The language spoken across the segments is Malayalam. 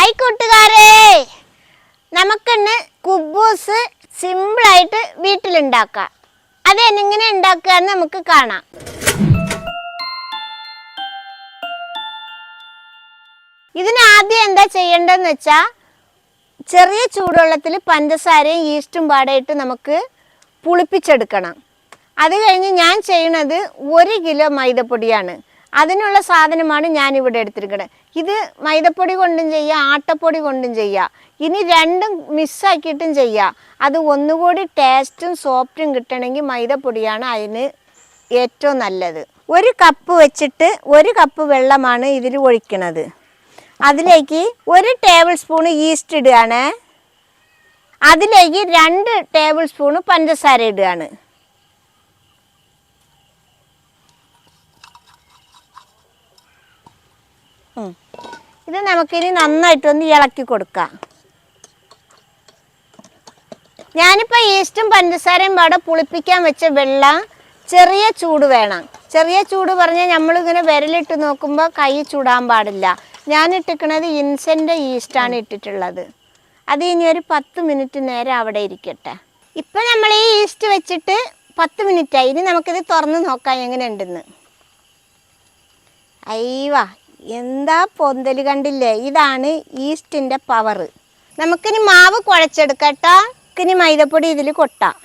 ഹായ് കൂട്ടുകാരെ, നമുക്കിന്ന് കുബൂസ് സിമ്പിളായിട്ട് വീട്ടിലുണ്ടാക്കാം. അതെങ്ങനെ ഉണ്ടാക്കുകയെന്ന് നമുക്ക് കാണാം. ഇതിന് ആദ്യം എന്താ ചെയ്യേണ്ടതെന്ന് വെച്ചാൽ, ചെറിയ ചൂടുവെള്ളത്തിൽ പഞ്ചസാരയും ഈസ്റ്റും പാടായിട്ട് നമുക്ക് പുളിപ്പിച്ചെടുക്കണം. അത് കഴിഞ്ഞ് ഞാൻ ചെയ്യുന്നത് 1 കിലോ മൈദപ്പൊടിയാണ്. അതിനുള്ള സാധനമാണ് ഞാനിവിടെ എടുത്തിരിക്കുന്നത്. ഇത് മൈദപ്പൊടി കൊണ്ടും ചെയ്യാം, ആട്ടപ്പൊടി കൊണ്ടും ചെയ്യാം. ഇനി രണ്ടും മിക്സാക്കിയിട്ടും ചെയ്യാം. അത് ഒന്നുകൂടി ടേസ്റ്റും സോഫ്റ്റും കിട്ടണമെങ്കിൽ മൈദപ്പൊടിയാണ് അതിന് ഏറ്റവും നല്ലത്. 1 കപ്പ് വെച്ചിട്ട് 1 കപ്പ് വെള്ളമാണ് ഇതിൽ ഒഴിക്കുന്നത്. അതിലേക്ക് 1 ടേബിൾ സ്പൂൺ ഈസ്റ്റ് ഇടുകയാണ്. അതിലേക്ക് 2 ടേബിൾ സ്പൂൺ പഞ്ചസാര ഇടുകയാണ്. ഇത് നമുക്കിനി നന്നായിട്ടൊന്ന് ഇളക്കി കൊടുക്കാം. ഞാനിപ്പോൾ ഈസ്റ്റും പഞ്ചസാരയും പാടെ പുളിപ്പിക്കാൻ വെച്ച വെള്ളം ചെറിയ ചൂട് വേണം. ചെറിയ ചൂട് പറഞ്ഞാൽ നമ്മളിങ്ങനെ വിരലിട്ട് നോക്കുമ്പോൾ കൈ ചൂടാൻ പാടില്ല. ഞാൻ ഇട്ടിരിക്കുന്നത് ഇൻസ്റ്റൻ്റ് ഈസ്റ്റാണ് ഇട്ടിട്ടുള്ളത്. അത് ഇനി ഒരു 10 മിനിറ്റ് നേരം അവിടെ ഇരിക്കട്ടെ. ഇപ്പം നമ്മൾ ഈ ഈസ്റ്റ് വെച്ചിട്ട് 10 മിനിറ്റായി. ഇനി നമുക്കിത് തുറന്ന് നോക്കാം എങ്ങനെ ഉണ്ടെന്ന്. അയ്യവാ, എന്താ പൊന്തൽ കണ്ടില്ലേ? ഇതാണ് ഈസ്റ്റിൻ്റെ പവർ. നമുക്കിനി മാവ് കുഴച്ചെടുക്കട്ടോ. ഇനി മൈദപ്പൊടി ഇതിൽ കൊട്ടാം.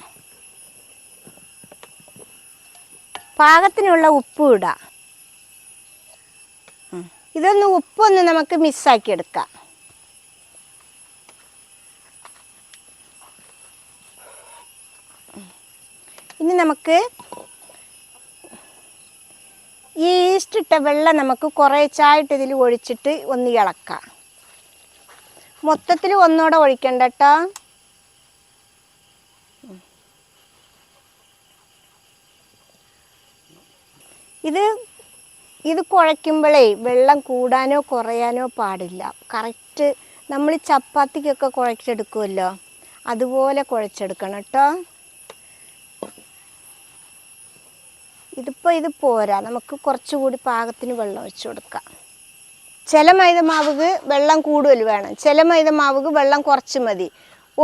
പാകത്തിനുള്ള ഉപ്പ് ഇടാം. ഉപ്പൊന്ന് നമുക്ക് മിക്സാക്കി എടുക്കാം. ഇനി നമുക്ക് ഈ ഈസ്റ്റ് ഇട്ട വെള്ളം നമുക്ക് കുറേച്ചായിട്ട് ഇതിൽ ഒഴിച്ചിട്ട് ഒന്ന് ഇളക്കാം. മൊത്തത്തിൽ ഒന്നുകൂടെ ഒഴിക്കണ്ട കേട്ടോ. ഇത് കുഴയ്ക്കുമ്പോഴേ വെള്ളം കൂടാനോ കുറയാനോ പാടില്ല. കറക്റ്റ് നമ്മൾ ചപ്പാത്തിക്കൊക്കെ കുഴച്ചെടുക്കുമല്ലോ, അതുപോലെ കുഴച്ചെടുക്കണം കേട്ടോ. ഇത് പോരാ, നമുക്ക് കുറച്ചുകൂടി പാകത്തിന് വെള്ളം ഒഴിച്ചു കൊടുക്കാം. ചില മൈദമാവുക്ക് വെള്ളം കൂടുതൽ വേണം, ചില മൈദമാവുക്ക് വെള്ളം കുറച്ച് മതി.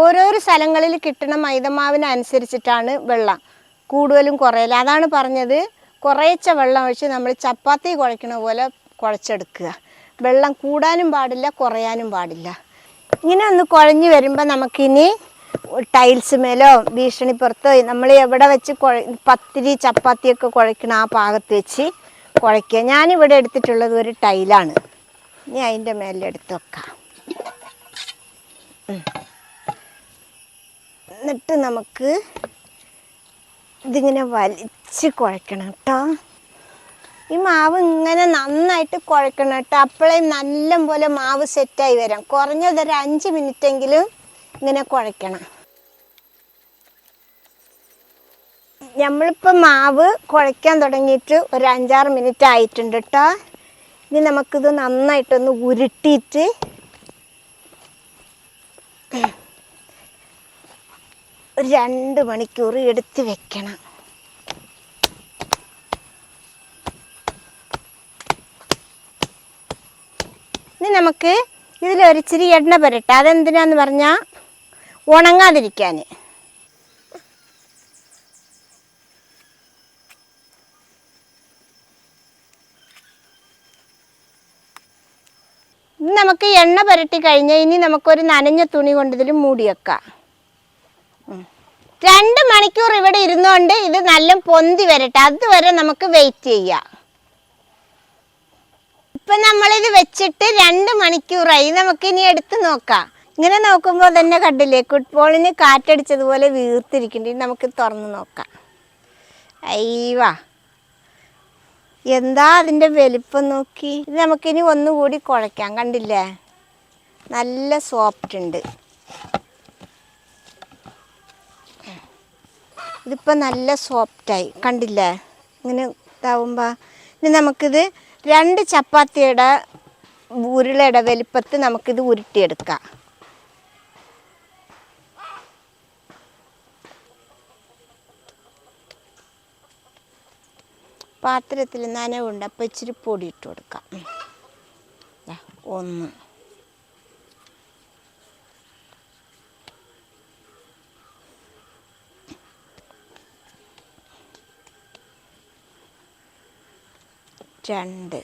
ഓരോരോ സ്ഥലങ്ങളിൽ കിട്ടുന്ന മൈദമാവിനനുസരിച്ചിട്ടാണ് വെള്ളം കൂടുതലും കുറയലും. അതാണ് പറഞ്ഞത്, കുറേശ്ശെ വെള്ളം ഒഴിച്ച് നമ്മൾ ചപ്പാത്തി കുഴക്കണ പോലെ കുഴച്ചെടുക്കുക. വെള്ളം കൂടാനും പാടില്ല, കുറയാനും പാടില്ല. ഇങ്ങനെ ഒന്ന് കുഴഞ്ഞ് വരുമ്പോൾ നമുക്കിനി ടൈൽസ് മേലോ ഭീഷണിപ്പുറത്തോ നമ്മൾ എവിടെ വെച്ച് പത്തിരി ചപ്പാത്തിയൊക്കെ കുഴക്കണ ആ പാകത്ത് വെച്ച് കുഴയ്ക്കുക. ഞാനിവിടെ എടുത്തിട്ടുള്ളത് ഒരു ടൈലാണ്. ഇനി അതിൻ്റെ മേലെ എടുത്ത് വെക്കാം. എന്നിട്ട് നമുക്ക് ഇതിങ്ങനെ വലിച്ച് കുഴക്കണം കേട്ടോ. ഈ മാവ് ഇങ്ങനെ നന്നായിട്ട് കുഴക്കണം കേട്ടോ. അപ്പോഴേ നല്ല പോലെ മാവ് സെറ്റായി വരാം. കുറഞ്ഞതൊരു 5 മിനിറ്റെങ്കിലും ഇങ്ങനെ കുഴക്കണം. നമ്മളിപ്പോൾ മാവ് കുഴയ്ക്കാൻ തുടങ്ങിയിട്ട് ഒരു 5-6 മിനിറ്റ് ആയിട്ടുണ്ട് കേട്ടോ. ഇനി നമുക്കിത് നന്നായിട്ടൊന്ന് ഉരുട്ടിയിട്ട് ഒരു 2 മണിക്കൂർ എടുത്ത് വെക്കണം. ഇനി നമുക്ക് ഇതിലൊരിച്ചിരി എണ്ണ പുരട്ടെ. അതെന്തിനാന്ന് പറഞ്ഞാൽ ഉണങ്ങാതിരിക്കാൻ. നമുക്ക് എണ്ണ പുരട്ടി കഴിഞ്ഞാൽ ഇനി നമുക്കൊരു നനഞ്ഞ തുണി കൊണ്ട് ഇതിൽ മൂടി വെക്കാം. 2 മണിക്കൂർ ഇവിടെ ഇരുന്നുകൊണ്ട് ഇത് നല്ല പൊന്തി വരട്ടെ. അതുവരെ നമുക്ക് വെയിറ്റ് ചെയ്യാം. ഇപ്പം നമ്മളിത് വെച്ചിട്ട് 2 മണിക്കൂറായി. നമുക്കിനി എടുത്ത് നോക്കാം. ഇങ്ങനെ നോക്കുമ്പോൾ തന്നെ കണ്ടില്ലേ, ഫുട്ബോളിന് കാറ്റടിച്ചതുപോലെ വീർത്തിരിക്കുന്നുണ്ട്. നമുക്ക് തുറന്ന് നോക്കാം. അയ്യവാ, എന്താ അതിൻ്റെ വലിപ്പം നോക്കി. ഇത് നമുക്കിനി ഒന്നുകൂടി കുഴയ്ക്കാം. കണ്ടില്ലേ, നല്ല സോഫ്റ്റ് ഉണ്ട്. ഇതിപ്പോൾ നല്ല സോഫ്റ്റായി കണ്ടില്ലേ. ഇങ്ങനെ ഇതാവുമ്പോൾ ഇനി നമുക്കിത് 2 ചപ്പാത്തിയുടെ ഉരുളയുടെ വലിപ്പത്തിൽ നമുക്കിത് ഉരുട്ടിയെടുക്കാം. പാത്രത്തിൽ നനവുണ്ട്, അപ്പോൾ ഇച്ചിരി പൊടി ഇട്ട് കൊടുക്കാം. 1 2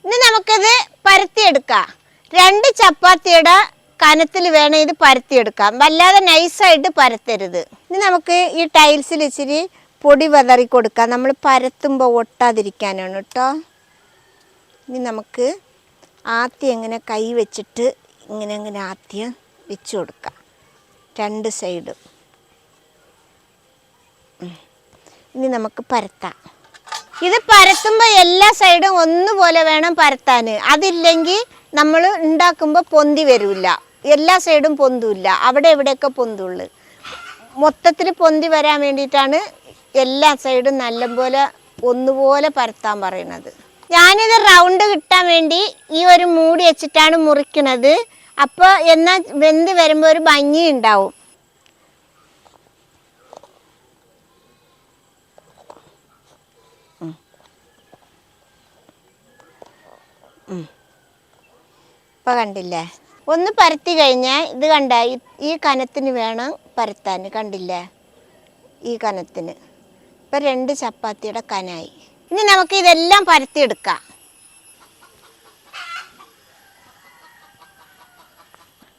ഇനി നമുക്കിത് പരത്തിയെടുക്കാം. 2 ചപ്പാത്തിയുടെ കനത്തിൽ വേണം ഇത് പരത്തിയെടുക്കാം. വല്ലാതെ നൈസായിട്ട് പരത്തരുത്. ഇനി നമുക്ക് ഈ ടൈൽസിൽ ഇച്ചിരി പൊടി വിതറി കൊടുക്കാം. നമ്മൾ പരത്തുമ്പോൾ ഒട്ടാതിരിക്കാനാണ് കേട്ടോ. ഇനി നമുക്ക് ആദ്യം ഇങ്ങനെ കൈ വെച്ചിട്ട് ഇങ്ങനെ ആദ്യം വെച്ച് കൊടുക്കാം 2 സൈഡും. ഇനി നമുക്ക് പരത്താം. ഇത് പരത്തുമ്പോൾ എല്ലാ സൈഡും ഒന്നുപോലെ വേണം പരത്താൻ. അതില്ലെങ്കിൽ നമ്മൾ ഉണ്ടാക്കുമ്പോൾ പൊന്തി വരില്ല. എല്ലാ സൈഡും പൊന്തില്ല, അവിടെ എവിടെയൊക്കെ പൊന്തുള്ളു. മൊത്തത്തിൽ പൊന്തി വരാൻ വേണ്ടിയിട്ടാണ് എല്ലാ സൈഡും നല്ലപോലെ ഒന്നുപോലെ പരത്താൻ പറയണത്. ഞാനിത് റൗണ്ട് കിട്ടാൻ വേണ്ടി ഈ ഒരു മൂടി വെച്ചിട്ടാണ് മുറിക്കണത്. അപ്പോൾ എന്നാൽ വെന്ത് വരുമ്പോൾ ഒരു ഭംഗി ഉണ്ടാവും. ഇപ്പം കണ്ടില്ലേ, ഒന്ന് പരത്തി കഴിഞ്ഞാൽ ഇത് കണ്ട ഈ കനത്തിന് വേണം പരത്താൻ. കണ്ടില്ലേ, ഈ കനത്തിന്. ഇപ്പം 2 ചപ്പാത്തിയുടെ കനായി. ഇനി നമുക്ക് ഇതെല്ലാം പരത്തിയെടുക്കാം.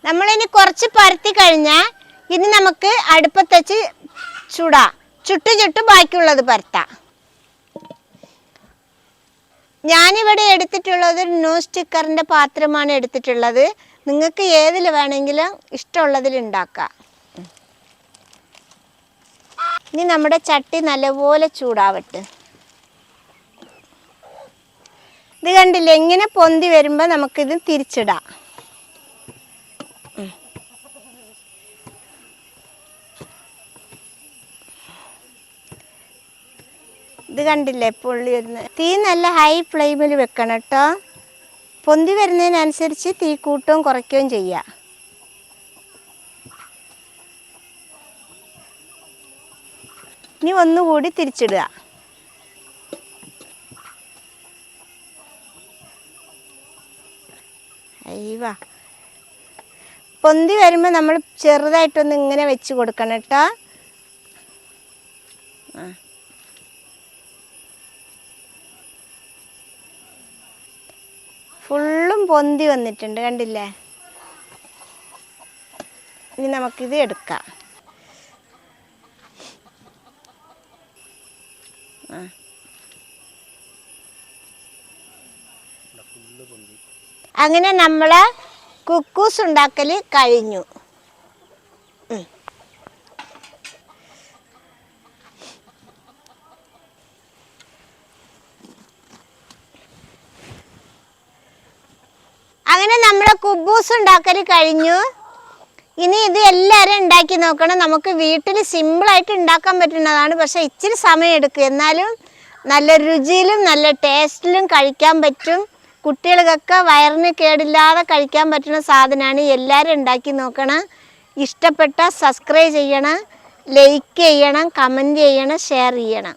നമ്മളിനി കുറച്ച് പരത്തി കഴിഞ്ഞാൽ ഇനി നമുക്ക് അടുപ്പത്ത് വെച്ച് ചുട്ട് ബാക്കിയുള്ളത് പരത്താം. ഞാനിവിടെ എടുത്തിട്ടുള്ളത് നോൺ സ്റ്റിക്കറിൻ്റെ പാത്രമാണ് എടുത്തിട്ടുള്ളത്. നിങ്ങൾക്ക് ഏതിൽ വേണമെങ്കിലും ഇഷ്ടമുള്ളതിൽ ഉണ്ടാക്കാം. ഇനി നമ്മുടെ ചട്ടി നല്ലപോലെ ചൂടാവട്ടെ. ഇത് കണ്ടില്ലേ, ഇങ്ങനെ പൊന്തി വരുമ്പോൾ നമുക്കിത് തിരിച്ചിടാം. ഇത് കണ്ടില്ലേ പൊള്ളി വരുന്നത്. തീ നല്ല ഹൈ ഫ്ലെയിമിൽ വെക്കണം കേട്ടോ. പൊന്തി വരുന്നതിനനുസരിച്ച് തീ കൂട്ടുകയും കുറയ്ക്കുകയും ചെയ്യാം. ഇനി ഒന്നുകൂടി തിരിച്ചിടുക. അയ്യവാ, പൊന്തി വരുമ്പോൾ നമ്മൾ ചെറുതായിട്ടൊന്ന് ഇങ്ങനെ വെച്ച് കൊടുക്കണം കേട്ടോ. ഫുള്ളും പൊന്തി വന്നിട്ടുണ്ട്, കണ്ടില്ലേ. ഇനി നമുക്കിത് എടുക്കാം. അങ്ങനെ നമ്മളെ കുക്കൂസ് ഉണ്ടാക്കൽ കഴിഞ്ഞു. അങ്ങനെ നമ്മുടെ കുബൂസ് ഉണ്ടാക്കൽ കഴിഞ്ഞു. ഇനി ഇത് എല്ലാവരും ഉണ്ടാക്കി നോക്കണം. നമുക്ക് വീട്ടിൽ സിമ്പിളായിട്ട് ഉണ്ടാക്കാൻ പറ്റുന്നതാണ്. പക്ഷേ ഇച്ചിരി സമയം എടുക്കും. എന്നാലും നല്ല രുചിയിലും നല്ല ടേസ്റ്റിലും കഴിക്കാൻ പറ്റും. കുട്ടികൾക്കൊക്കെ വയറിന് കേടില്ലാതെ കഴിക്കാൻ പറ്റുന്ന സാധനമാണ്. എല്ലാവരും ഉണ്ടാക്കി നോക്കണം. ഇഷ്ടപ്പെട്ടാൽ സബ്സ്ക്രൈബ് ചെയ്യണം, ലൈക്ക് ചെയ്യണം, കമൻറ്റ് ചെയ്യണം, ഷെയർ ചെയ്യണം.